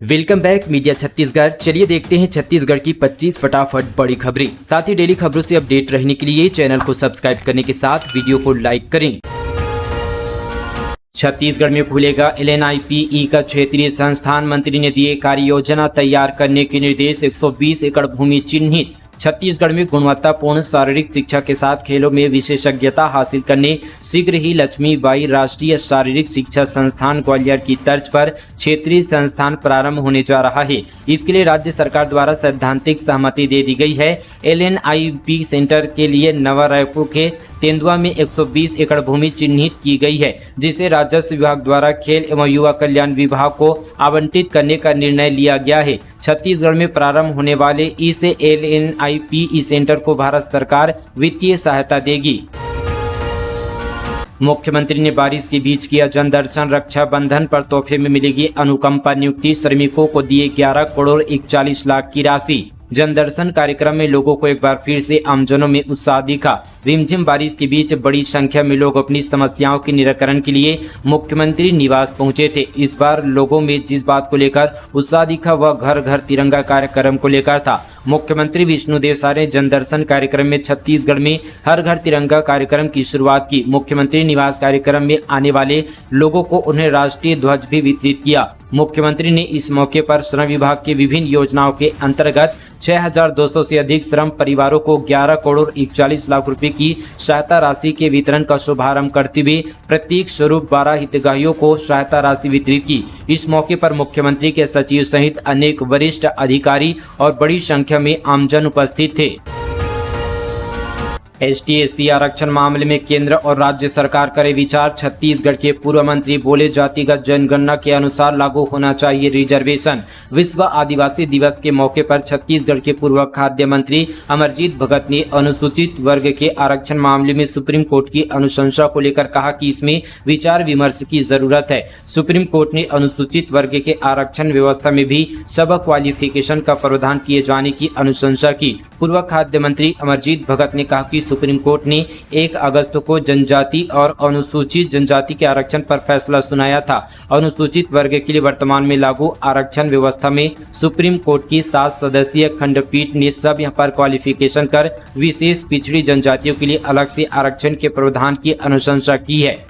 Welcome back media Chhattisgarh. चलिए देखते हैं छत्तीसगढ़ की 25 फटाफट बड़ी खबरें। साथ ही डेली खबरों से अपडेट रहने के लिए चैनल को सब्सक्राइब करने के साथ वीडियो को लाइक करें। छत्तीसगढ़ में खुलेगा LNIPE का क्षेत्रीय संस्थान, मंत्री ने दिए कार्य योजना तैयार करने के निर्देश। 120 एकड़ भूमि चिन्हित। छत्तीसगढ़ में गुणवत्तापूर्ण शारीरिक शिक्षा के साथ खेलों में विशेषज्ञता हासिल करने शीघ्र ही लक्ष्मीबाई राष्ट्रीय शारीरिक शिक्षा संस्थान ग्वालियर की तर्ज पर क्षेत्रीय संस्थान प्रारंभ होने जा रहा है। इसके लिए राज्य सरकार द्वारा सैद्धांतिक सहमति दे दी गई है। LNIPE सेंटर के लिए नवा रायपुर के तेंदुआ में 120 एकड़ भूमि चिन्हित की गई है, जिसे राजस्व विभाग द्वारा खेल एवं युवा कल्याण विभाग को आवंटित करने का निर्णय लिया गया है। छत्तीसगढ़ में प्रारंभ होने वाले इस LNIPE सेंटर को भारत सरकार वित्तीय सहायता देगी। मुख्यमंत्री ने बारिश के बीच किया जनदर्शन। रक्षाबंधन पर तोहफे में मिलेगी अनुकंपा नियुक्ति। श्रमिकों को दिए 11 करोड़ 41 लाख की राशि। जनदर्शन कार्यक्रम में लोगों को एक बार फिर से आमजनों में उत्साह दिखा। रिमझिम बारिश के बीच बड़ी संख्या में लोग अपनी समस्याओं के निराकरण के लिए मुख्यमंत्री निवास पहुंचे थे। इस बार लोगों में जिस बात को लेकर उत्साह दिखा वह घर घर तिरंगा कार्यक्रम को लेकर था। मुख्यमंत्री विष्णुदेव साय ने जनदर्शन कार्यक्रम में छत्तीसगढ़ में हर घर तिरंगा कार्यक्रम की शुरुआत की। मुख्यमंत्री निवास कार्यक्रम में आने वाले लोगों को उन्हें राष्ट्रीय ध्वज भी वितरित किया। मुख्यमंत्री ने इस मौके पर श्रम विभाग की विभिन्न योजनाओं के अंतर्गत 6200 से अधिक श्रम परिवारों को 11 करोड़ 41 लाख रुपए की सहायता राशि के वितरण का शुभारंभ करते हुए प्रतीक स्वरूप 12 हितग्राहियों को सहायता राशि वितरित की। इस मौके पर मुख्यमंत्री के सचिव सहित अनेक वरिष्ठ अधिकारी और बड़ी संख्या में आमजन उपस्थित थे। ST/SC आरक्षण मामले में केंद्र और राज्य सरकार करे विचार। छत्तीसगढ़ के पूर्व मंत्री बोले, जातिगत जनगणना के अनुसार लागू होना चाहिए रिजर्वेशन। विश्व आदिवासी दिवस के मौके पर छत्तीसगढ़ के पूर्व खाद्य मंत्री अमरजीत भगत ने अनुसूचित वर्ग के आरक्षण मामले में सुप्रीम कोर्ट की अनुशंसा को लेकर कहा कि इसमें विचार विमर्श की जरूरत है। सुप्रीम कोर्ट ने अनुसूचित वर्ग के आरक्षण व्यवस्था में भी सब क्वालिफिकेशन का प्रावधान किए जाने की अनुशंसा की। पूर्व खाद्य मंत्री अमरजीत भगत ने कहा कि सुप्रीम कोर्ट ने 1 अगस्त को जनजाति और अनुसूचित जनजाति के आरक्षण पर फैसला सुनाया था। अनुसूचित वर्ग के लिए वर्तमान में लागू आरक्षण व्यवस्था में सुप्रीम कोर्ट की 7 सदस्यीय खंडपीठ ने सब यहाँ पर क्वालिफिकेशन कर विशेष पिछड़ी जनजातियों के लिए अलग से आरक्षण के प्रावधान की अनुशंसा की है।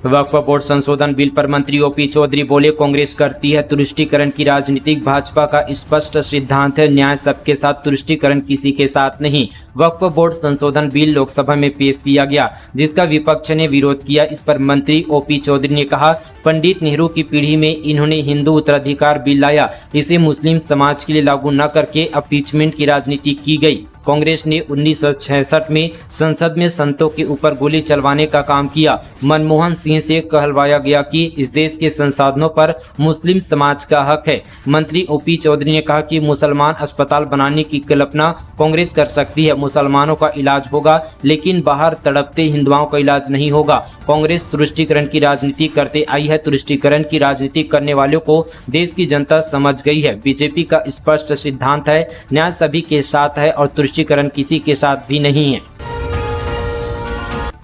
वक्फ बोर्ड संशोधन बिल पर मंत्री OP चौधरी बोले, कांग्रेस करती है तुष्टीकरण की राजनीति। भाजपा का स्पष्ट सिद्धांत है, न्याय सबके साथ, तुष्टीकरण किसी के साथ नहीं। वक्फ बोर्ड संशोधन बिल लोकसभा में पेश किया गया, जिसका विपक्ष ने विरोध किया। इस पर मंत्री OP चौधरी ने कहा, पंडित नेहरू की पीढ़ी में इन्होंने हिंदू उत्तराधिकार बिल लाया, इसे मुस्लिम समाज के लिए लागू न करके अपीचमेंट की राजनीति की गई। कांग्रेस ने 1966 में संसद में संतों के ऊपर गोली चलवाने का काम किया। मनमोहन सिंह से कहलवाया गया कि इस देश के संसाधनों पर मुस्लिम समाज का हक है। मंत्री OP चौधरी ने कहा कि मुसलमान अस्पताल बनाने की कल्पना कांग्रेस कर सकती है। मुसलमानों का इलाज होगा, लेकिन बाहर तड़पते हिंदुओं का इलाज नहीं होगा। कांग्रेस तुष्टीकरण की राजनीति करते आई है। तुष्टीकरण की राजनीति करने वालों को देश की जनता समझ गई है। बीजेपी का स्पष्ट सिद्धांत है, न्याय सभी के साथ है और तुष्टीकरण किसी के साथ भी नहीं है।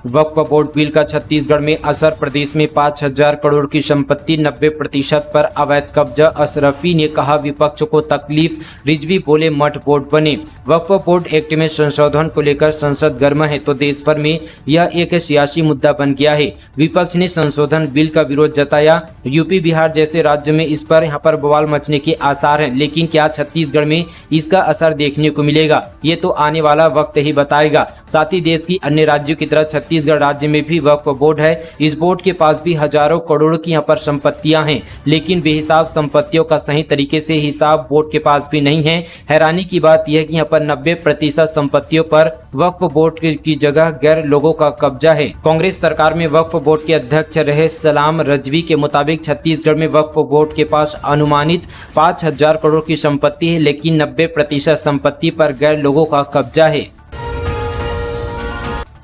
वक्फ बोर्ड बिल का छत्तीसगढ़ में असर। प्रदेश में 5000 करोड़ की संपत्ति, 90% पर अवैध कब्जा। अशरफी ने कहा, विपक्ष को तकलीफ। रिजवी बोले, मठ बोर्ड बने। वक्फ बोर्ड एक्ट में संशोधन को लेकर संसद गर्म है तो देश भर में यह एक सियासी मुद्दा बन गया है। विपक्ष ने संशोधन बिल का विरोध जताया। यूपी बिहार जैसे राज्य में इस पर यहाँ पर बवाल मचने के आसार हैं, लेकिन क्या छत्तीसगढ़ में इसका असर देखने को मिलेगा, ये तो आने वाला वक्त ही बताएगा। साथ ही देश की अन्य राज्यों की तरह छत्तीसगढ़ राज्य में भी वक्फ बोर्ड है। इस बोर्ड के पास भी हजारों करोड़ की यहाँ पर संपत्तियां हैं, लेकिन बेहिसाब संपत्तियों का सही तरीके से हिसाब बोर्ड के पास भी नहीं है। हैरानी की बात यह है कि यहाँ पर 90% संपत्तियों पर वक्फ बोर्ड की जगह गैर लोगों का कब्जा है। कांग्रेस सरकार में वक्फ बोर्ड के अध्यक्ष रहे सलाम रजवी के मुताबिक छत्तीसगढ़ में वक्फ बोर्ड के पास अनुमानित 5000 करोड़ की संपत्ति है, लेकिन 90% संपत्ति पर गैर लोगों का कब्जा है।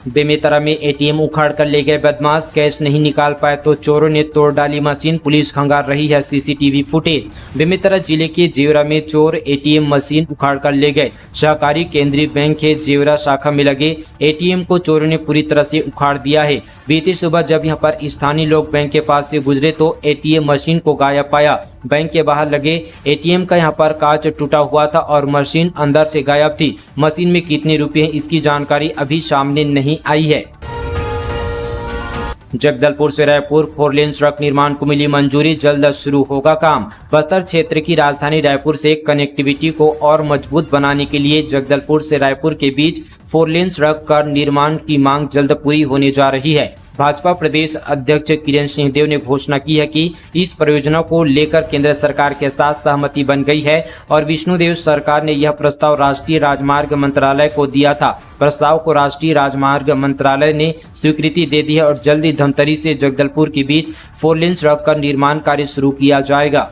बेमेतरा में एटीएम उखाड़ कर ले गए बदमाश, कैश नहीं निकाल पाए तो चोरों ने तोड़ डाली मशीन, पुलिस खंगाल रही है सीसीटीवी फुटेज। बेमेतरा जिले के जेवरा में चोर एटीएम मशीन उखाड़ कर ले गए। सहकारी केंद्रीय बैंक के जेवरा शाखा में लगे एटीएम को चोरों ने पूरी तरह से उखाड़ दिया है। बीती सुबह जब यहां पर स्थानीय लोग बैंक के पास से गुजरे तो एटीएम मशीन को गायब पाया। बैंक के बाहर लगे एटीएम का यहां पर कांच टूटा हुआ था और मशीन अंदर से गायब थी। मशीन में कितने रुपए हैं इसकी जानकारी अभी सामने नहीं आई है। जगदलपुर से रायपुर 4 लेन सड़क निर्माण को मिली मंजूरी, जल्द शुरू होगा काम। बस्तर क्षेत्र की राजधानी रायपुर से कनेक्टिविटी को और मजबूत बनाने के लिए जगदलपुर से रायपुर के बीच 4 लेन सड़क का निर्माण की मांग जल्द पूरी होने जा रही है। भाजपा प्रदेश अध्यक्ष किरण सिंहदेव ने घोषणा की है कि इस परियोजना को लेकर केंद्र सरकार के साथ सहमति बन गई है और विष्णुदेव सरकार ने यह प्रस्ताव राष्ट्रीय राजमार्ग मंत्रालय को दिया था। प्रस्ताव को राष्ट्रीय राजमार्ग मंत्रालय ने स्वीकृति दे दी है और जल्द ही धमतरी से जगदलपुर के बीच 4 लेन सड़क का निर्माण कार्य शुरू किया जाएगा।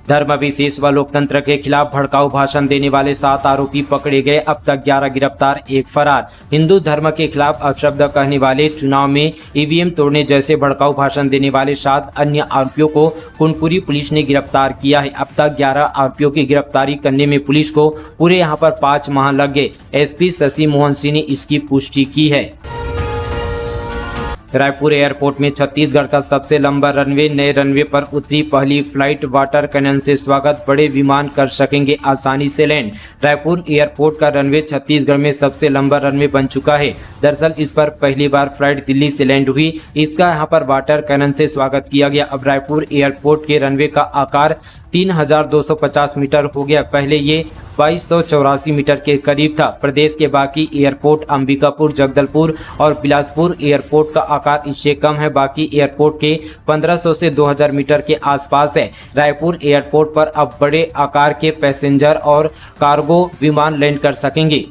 धर्म विशेष व लोकतंत्र के खिलाफ भड़काऊ भाषण देने वाले 7 आरोपी पकड़े गए। अब तक 11 गिरफ्तार, 1 फरार। हिंदू धर्म के खिलाफ अपशब्द कहने वाले, चुनाव में ईवीएम तोड़ने जैसे भड़काऊ भाषण देने वाले 7 अन्य आरोपियों को कुनकुरी पुलिस ने गिरफ्तार किया है। अब तक 11 आरोपियों की गिरफ्तारी करने में पुलिस को पूरे यहां पर 5 माह लग गए। एसपी शशि मोहन सिंह ने इसकी पुष्टि की है। रायपुर एयरपोर्ट में छत्तीसगढ़ का सबसे लंबा रनवे, नए रनवे पर उतरी पहली फ्लाइट, वाटर कैनन से स्वागत, बड़े विमान कर सकेंगे आसानी से लैंड। रायपुर एयरपोर्ट का रनवे छत्तीसगढ़ में सबसे लंबा रनवे बन चुका है। दरअसल इस पर पहली बार फ्लाइट दिल्ली से लैंड हुई, इसका यहां पर वाटर कैनन से स्वागत किया गया। अब रायपुर एयरपोर्ट के रनवे का आकार 3250 मीटर हो गया। पहले ये 2284 मीटर के करीब था। प्रदेश के बाकी एयरपोर्ट अंबिकापुर, जगदलपुर और बिलासपुर एयरपोर्ट का आकार इससे कम है। बाकी एयरपोर्ट के 1500 से 2000 मीटर के आसपास है। रायपुर एयरपोर्ट पर अब बड़े आकार के पैसेंजर और कार्गो विमान लैंड कर सकेंगे।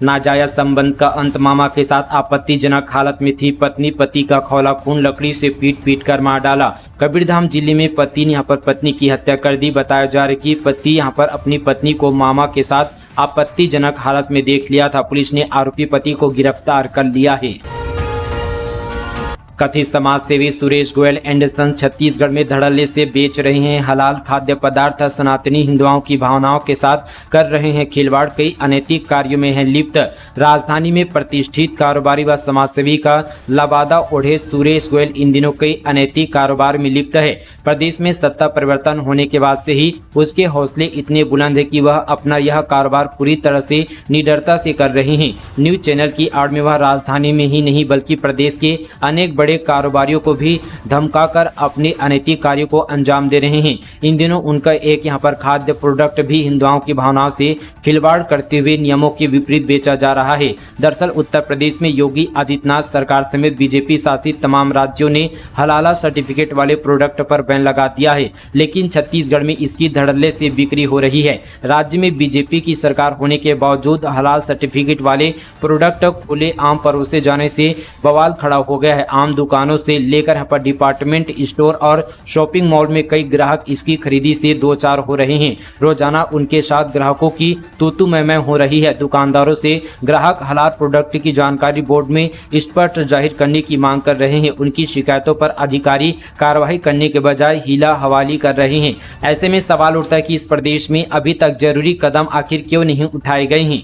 नाजायज संबंध का अंत, मामा के साथ आपत्तिजनक हालत में थी पत्नी, पति का खौला खून, लकड़ी से पीट कर मार डाला। कबीरधाम जिले में पति ने यहां पर पत्नी की हत्या कर दी। बताया जा रहा है कि पति यहां पर अपनी पत्नी को मामा के साथ आपत्तिजनक हालत में देख लिया था। पुलिस ने आरोपी पति को गिरफ्तार कर लिया है। कथित समाज सेवी सुरेश गोयल एंडरसन छत्तीसगढ़ में धड़ल्ले से बेच रहे हैं हलाल खाद्य पदार्थ, सनातनी हिंदुओं की भावनाओं के साथ कर रहे हैं खिलवाड़, कई अनैतिक कार्यों में है लिप्त। राजधानी में प्रतिष्ठित कारोबारी व समाजसेवी का लबादा ओढ़े सुरेश गोयल इन दिनों कई अनैतिक कारोबार में लिप्त है। प्रदेश में सत्ता परिवर्तन होने के बाद से ही उसके हौसले इतने बुलंद है कि वह अपना यह कारोबार पूरी तरह से निडरता से कर रहे हैं। न्यूज चैनल की आड़ में वह राजधानी में ही नहीं बल्कि प्रदेश के अनेक बड़े कारोबारियों को भी धमकाकर अपने अनैतिक कार्यों को अंजाम दे रहे हैं। इन दिनों उनका एक यहां पर खाद्य प्रोडक्ट भी हिंदुओं की भावनाओं से खिलवाड़ करते हुए नियमों के विपरीत बेचा जा रहा है। दरअसल उत्तर प्रदेश में योगी आदित्यनाथ सरकार समेत बीजेपी शासित तमाम राज्यों ने हलाला सर्टिफिकेट वाले प्रोडक्ट पर बैन लगा दिया है, लेकिन छत्तीसगढ़ में इसकी धड़ल्ले से बिक्री हो रही है। राज्य में बीजेपी की सरकार होने के बावजूद हलाल सर्टिफिकेट वाले प्रोडक्ट खुले आम परोसे जाने से बवाल खड़ा हो गया है। आम दुकानों से लेकर यहाँ पर डिपार्टमेंट स्टोर और शॉपिंग मॉल में कई ग्राहक इसकी खरीदी से दो चार हो रहे हैं। रोजाना उनके साथ ग्राहकों की तू मैं हो रही है। दुकानदारों से ग्राहक हलाल प्रोडक्ट की जानकारी बोर्ड में स्पष्ट जाहिर करने की मांग कर रहे हैं। उनकी शिकायतों पर अधिकारी कार्रवाई करने के बजाय हीला हवाली कर रहे हैं। ऐसे में सवाल उठता है कि इस प्रदेश में अभी तक जरूरी कदम आखिर क्यों नहीं उठाए गए हैं।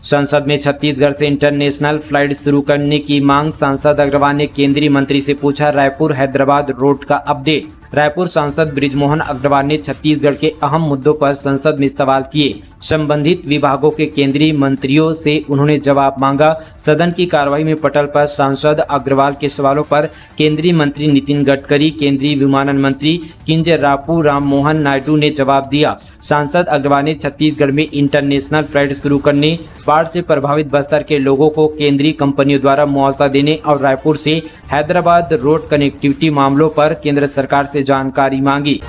संसद में छत्तीसगढ़ से इंटरनेशनल फ्लाइट शुरू करने की मांग, सांसद अग्रवाल ने केंद्रीय मंत्री से पूछा रायपुर हैदराबाद रोड का अपडेट। रायपुर सांसद बृजमोहन अग्रवाल ने छत्तीसगढ़ के अहम मुद्दों पर संसद में सवाल किए। संबंधित विभागों के केंद्रीय मंत्रियों से उन्होंने जवाब मांगा। सदन की कार्रवाई में पटल पर सांसद अग्रवाल के सवालों पर केंद्रीय मंत्री नितिन गडकरी, केंद्रीय विमानन मंत्री किंजरापू राममोहन नायडू ने जवाब दिया। सांसद अग्रवाल ने छत्तीसगढ़ में इंटरनेशनल फ्लाइट शुरू करने, बाढ़ से प्रभावित बस्तर के लोगों को केंद्रीय कंपनियों द्वारा मुआवजा देने और रायपुर से हैदराबाद रोड कनेक्टिविटी मामलों पर केंद्र सरकार से जानकारी मांगी।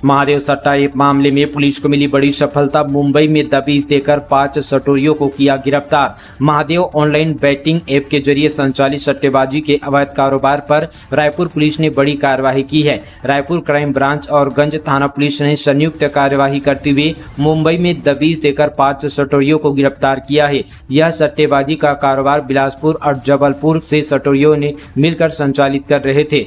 महादेव सट्टा ऐप मामले में पुलिस को मिली बड़ी सफलता। मुंबई में दबिश देकर 5 सटोरियों को किया गिरफ्तार। महादेव ऑनलाइन बैटिंग ऐप के जरिए संचालित सट्टेबाजी के अवैध कारोबार पर रायपुर पुलिस ने बड़ी कार्रवाई की है। रायपुर क्राइम ब्रांच और गंज थाना पुलिस ने संयुक्त कार्यवाही करते हुए मुंबई में दबिश देकर 5 सटोरियों को गिरफ्तार किया है। यह सट्टेबाजी का कारोबार बिलासपुर और जबलपुर से सटोरियों ने मिलकर संचालित कर रहे थे।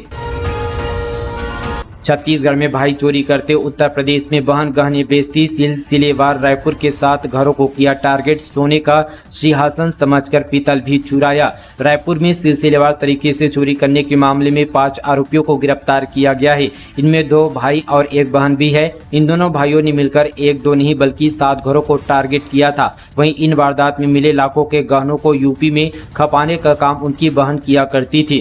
छत्तीसगढ़ में भाई चोरी करते उत्तर प्रदेश में बहन गहने बेचती सिलसिलेवार रायपुर के 7 घरों को किया टारगेट। सोने का सिंहासन समझकर पीतल भी चुराया। रायपुर में सिलसिलेवार तरीके से चोरी करने के मामले में 5 आरोपियों को गिरफ्तार किया गया है। इनमें 2 भाई और 1 बहन भी है। इन दोनों भाइयों ने मिलकर 1-2 नहीं बल्कि 7 घरों को टारगेट किया था। वहीं इन वारदात में मिले लाखों के गहनों को यूपी में खपाने का काम उनकी बहन किया करती थी।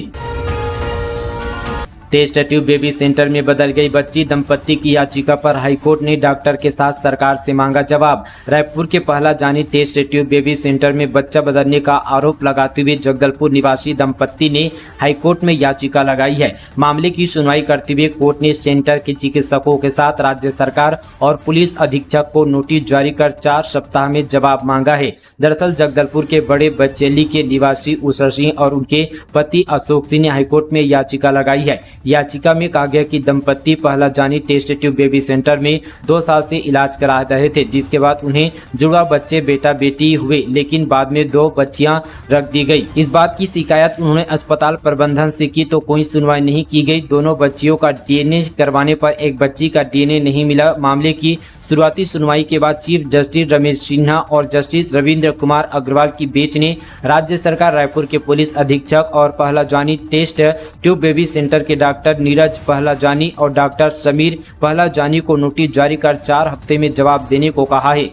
टेस्ट ट्यूब बेबी सेंटर में बदल गई बच्ची। दंपत्ति की याचिका पर हाईकोर्ट ने डॉक्टर के साथ सरकार से मांगा जवाब। रायपुर के पहला जानी टेस्ट ट्यूब बेबी सेंटर में बच्चा बदलने का आरोप लगाते हुए जगदलपुर निवासी दंपत्ति ने हाईकोर्ट में याचिका लगाई है। मामले की सुनवाई करते हुए कोर्ट ने सेंटर के चिकित्सकों के साथ राज्य सरकार और पुलिस अधीक्षक को नोटिस जारी कर 4 सप्ताह में जवाब मांगा है। दरअसल जगदलपुर के बड़े बचेली के निवासी उषा सिंह और उनके पति अशोक सिंह ने हाईकोर्ट में याचिका लगाई है। याचिका में कहा गया कि दंपत्ति पहला जानी टेस्ट ट्यूब बेबी सेंटर में 2 साल से इलाज करा रहे थे, जिसके बाद उन्हें जुड़वा बच्चे बेटा बेटी हुए, लेकिन बाद में 2 बच्चियां रख दी गई। इस बात की शिकायत उन्होंने अस्पताल प्रबंधन से की तो कोई सुनवाई नहीं की गई। दोनों बच्चियों का डीएनए करवाने पर एक बच्ची का डीएनए नहीं मिला। मामले की शुरुआती सुनवाई के बाद चीफ जस्टिस रमेश सिन्हा और जस्टिस रविंद्र कुमार अग्रवाल की बेंच ने राज्य सरकार, रायपुर के पुलिस अधीक्षक और पहला जानी टेस्ट ट्यूब बेबी सेंटर के डॉक्टर नीरज पहला जानी और डॉक्टर समीर पहला जानी को नोटिस जारी कर 4 हफ्ते में जवाब देने को कहा है।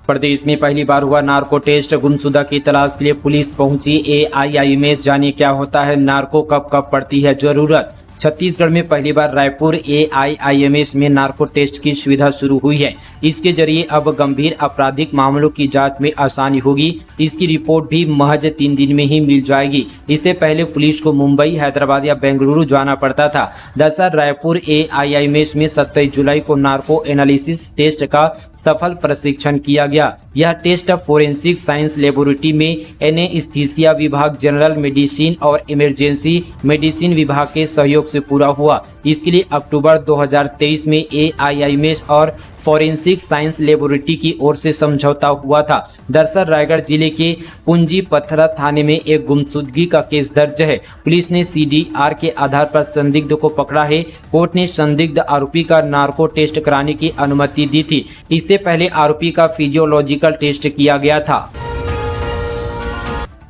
प्रदेश में पहली बार हुआ नार्को टेस्ट। गुमशुदा की तलाश के लिए पुलिस पहुंची AIIMS। जानिए क्या होता है नार्को, कब पड़ती है जरूरत। छत्तीसगढ़ में पहली बार रायपुर AIIMS में नार्को टेस्ट की सुविधा शुरू हुई है। इसके जरिए अब गंभीर आपराधिक मामलों की जांच में आसानी होगी। इसकी रिपोर्ट भी महज 3 दिन में ही मिल जाएगी। इससे पहले पुलिस को मुंबई, हैदराबाद या बेंगलुरु जाना पड़ता था। दरअसल रायपुर AIIMS में 27 जुलाई को नार्को एनालिसिस टेस्ट का सफल प्रशिक्षण किया गया। यह टेस्ट फोरेंसिक साइंस लेबोरेटरी में एनेस्थीसिया विभाग, जनरल मेडिसिन और इमरजेंसी मेडिसिन विभाग के सहयोग से पूरा हुआ। इसके लिए अक्टूबर 2023 में AIIMS और फोरेंसिक साइंस लेबोरेटरी की ओर से समझौता हुआ था। दरअसल रायगढ़ जिले के पुंजी पथरा थाने में एक गुमशुदगी का केस दर्ज है। पुलिस ने CDR के आधार पर संदिग्ध को पकड़ा है। कोर्ट ने संदिग्ध आरोपी का नार्को टेस्ट कराने की अनुमति दी थी। इससे पहले आरोपी का फिजियोलॉजिकल टेस्ट किया गया था।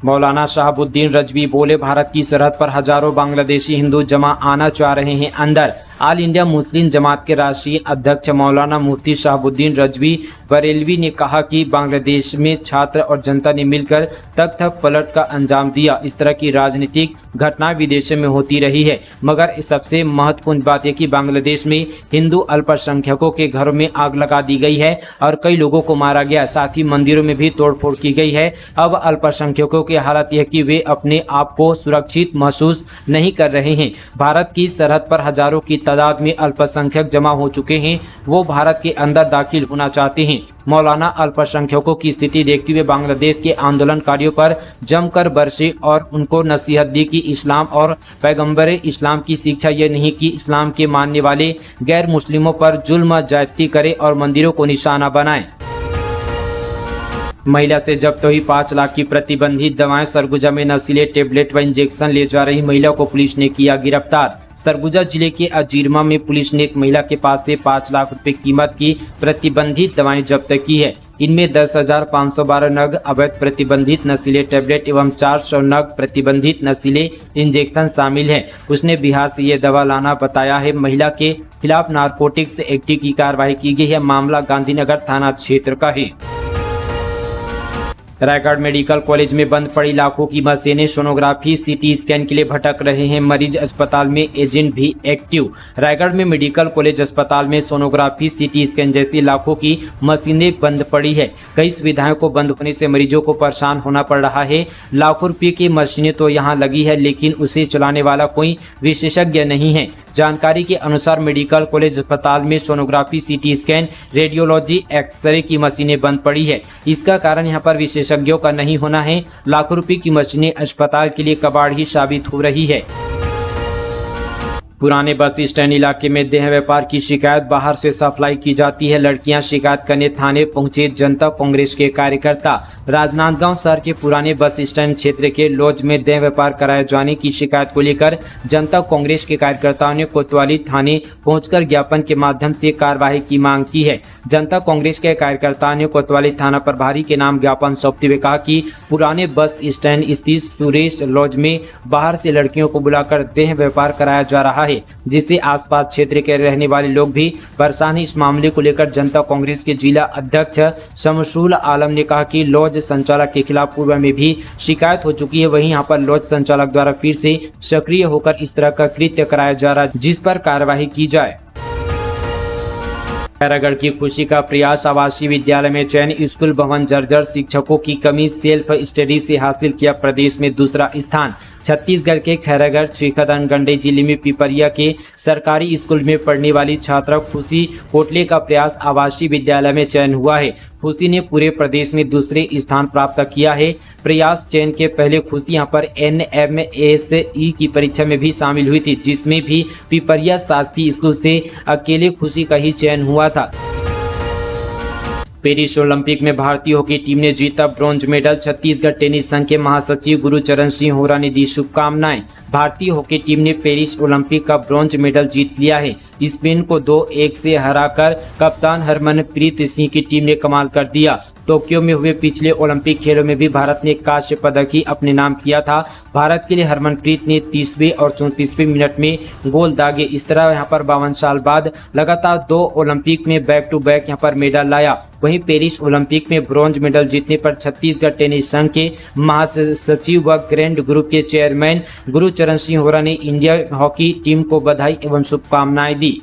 मौलाना शहाबुद्दीन रजवी बोले, भारत की सरहद पर हजारों बांग्लादेशी हिंदू जमा आना चाह रहे हैं अंदर। ऑल इंडिया मुस्लिम जमात के राष्ट्रीय अध्यक्ष मौलाना मुफ्ती शहाबुद्दीन रजवी बरेलवी ने कहा कि बांग्लादेश में छात्र और जनता ने मिलकर तख्त पलट का अंजाम दिया। इस तरह की राजनीतिक घटनाएं विदेशों में होती रही है, मगर सबसे महत्वपूर्ण बात यह कि बांग्लादेश में हिंदू अल्पसंख्यकों के घरों में आग लगा दी गई है और कई लोगों को मारा गया। साथ ही मंदिरों में भी तोड़फोड़ की गई है। अब अल्पसंख्यकों की हालत यह कि वे अपने आप को सुरक्षित महसूस नहीं कर रहे हैं। भारत की सरहद पर हजारों की तादाद में अल्पसंख्यक जमा हो चुके हैं। वो भारत के अंदर दाखिल होना चाहते हैं। मौलाना अल्पसंख्यकों की स्थिति देखते हुए बांग्लादेश के आंदोलनकारियों पर जमकर बरसे और उनको नसीहत दी कि इस्लाम और पैगंबर इस्लाम की शिक्षा यह नहीं कि इस्लाम के मानने वाले गैर मुस्लिमों पर जुल्म ज्यादती करे और मंदिरों को निशाना बनाए। महिला से जब्त हुई 5 लाख की प्रतिबंधित दवाएं। सरगुजा में नशीले टेबलेट व इंजेक्शन ले जा रही महिला को पुलिस ने किया गिरफ्तार। सरगुजा जिले के अजीरमा में पुलिस ने एक महिला के पास से 5 लाख रुपए कीमत की प्रतिबंधित दवाएं जब्त की है। इनमें 10,512 नग अवैध प्रतिबंधित नशीले टैबलेट एवं 400 नग प्रतिबंधित नशीले इंजेक्शन शामिल हैं। उसने बिहार से ये दवा लाना बताया है। महिला के खिलाफ नारकोटिक्स एक्ट की कार्रवाई की गई है। मामला गांधीनगर थाना क्षेत्र का है। रायगढ़ मेडिकल कॉलेज में बंद पड़ी लाखों की मशीनें, सोनोग्राफी सीटी स्कैन के लिए भटक रहे हैं मरीज, अस्पताल में एजेंट भी एक्टिव। रायगढ़ में मेडिकल कॉलेज अस्पताल में सोनोग्राफी सीटी स्कैन जैसी लाखों की मशीनें बंद पड़ी है। कई सुविधाओं को बंद होने से मरीजों को परेशान होना पड़ रहा है। लाखों रुपये की मशीनें तो यहाँ लगी है, लेकिन उसे चलाने वाला कोई विशेषज्ञ नहीं है। जानकारी के अनुसार मेडिकल कॉलेज अस्पताल में sonography CT scan radiology x ray की मशीनें बंद पड़ी है। इसका कारण यहाँ पर विशेषज्ञों का नहीं होना है। लाखों रुपए की मशीनें अस्पताल के लिए कबाड़ ही साबित हो रही है। पुराने बस स्टैंड इलाके में देह व्यापार की शिकायत, बाहर से सप्लाई की जाती है। लड़कियां शिकायत करने थाने पहुंचे जनता कांग्रेस के कार्यकर्ता। राजनांदगांव शहर के पुराने बस स्टैंड क्षेत्र के लॉज में देह व्यापार कराए जाने की शिकायत को लेकर जनता कांग्रेस के कार्यकर्ताओं ने कोतवाली थाने पहुंचकर ज्ञापन के माध्यम से कार्यवाही की मांग की है। जनता कांग्रेस के कार्यकर्ताओं ने कोतवाली थाना प्रभारी के नाम ज्ञापन सौंपते हुए कहा कि पुराने बस स्टैंड स्थित सुरेश लॉज में बाहर से लड़कियों को बुलाकर देह व्यापार कराया जा रहा है, जिससे आसपास क्षेत्र के रहने वाले लोग भी परेशान हैं। इस मामले को लेकर जनता कांग्रेस के जिला अध्यक्ष शमशुल आलम ने कहा कि लॉज संचालक के खिलाफ पूर्व में भी शिकायत हो चुकी है। वहीं यहां पर लॉज संचालक द्वारा फिर से सक्रिय होकर इस तरह का कृत्य कराया जा रहा है, जिस पर कार्रवाई की जाए। खैरागढ़ की खुशी का प्रयास, आवासीय विद्यालय में चयन, स्कूल भवन जर्जर, शिक्षकों की कमी, सेल्फ स्टडी से हासिल किया प्रदेश में दूसरा स्थान। छत्तीसगढ़ के खैरागढ़ श्रीखंड जिले में पिपरिया के सरकारी स्कूल में पढ़ने वाली छात्रा खुशी कोटले का प्रयास आवासीय विद्यालय में चयन हुआ है। खुशी ने पूरे प्रदेश में दूसरे स्थान प्राप्त किया है। प्रयास चयन के पहले खुशी यहां पर NMSE की परीक्षा में भी शामिल हुई थी, जिसमें भी पिपरिया शासकीय स्कूल से अकेले खुशी का ही चयन हुआ था। पेरिस ओलंपिक में भारतीय हॉकी टीम ने जीता ब्रॉन्ज मेडल। छत्तीसगढ़ टेनिस संघ के महासचिव गुरुचरण सिंह होरा ने दी शुभकामनाएं। भारतीय हॉकी टीम ने पेरिस ओलंपिक का ब्रॉन्ज मेडल जीत लिया है। स्पेन को 2-1 से हराकर कप्तान हरमनप्रीत सिंह की टीम ने कमाल कर दिया। टोक्यो में हुए पिछले ओलंपिक खेलों में भी भारत ने कांस्य पदक ही अपने नाम किया था। भारत के लिए हरमनप्रीत ने 30वें और 34वें मिनट में गोल दागे। इस तरह यहां पर 52 साल बाद लगातार 2 ओलंपिक में बैक टू बैक यहां पर मेडल लाया। वहीं पेरिस ओलंपिक में ब्रॉन्ज मेडल जीतने पर छत्तीसगढ़ टेनिस संघ के महासचिव व ग्रैंड ग्रुप के चेयरमैन गुरुचरण सिंह होरा ने इंडिया हॉकी टीम को बधाई एवं शुभकामनाएं दी।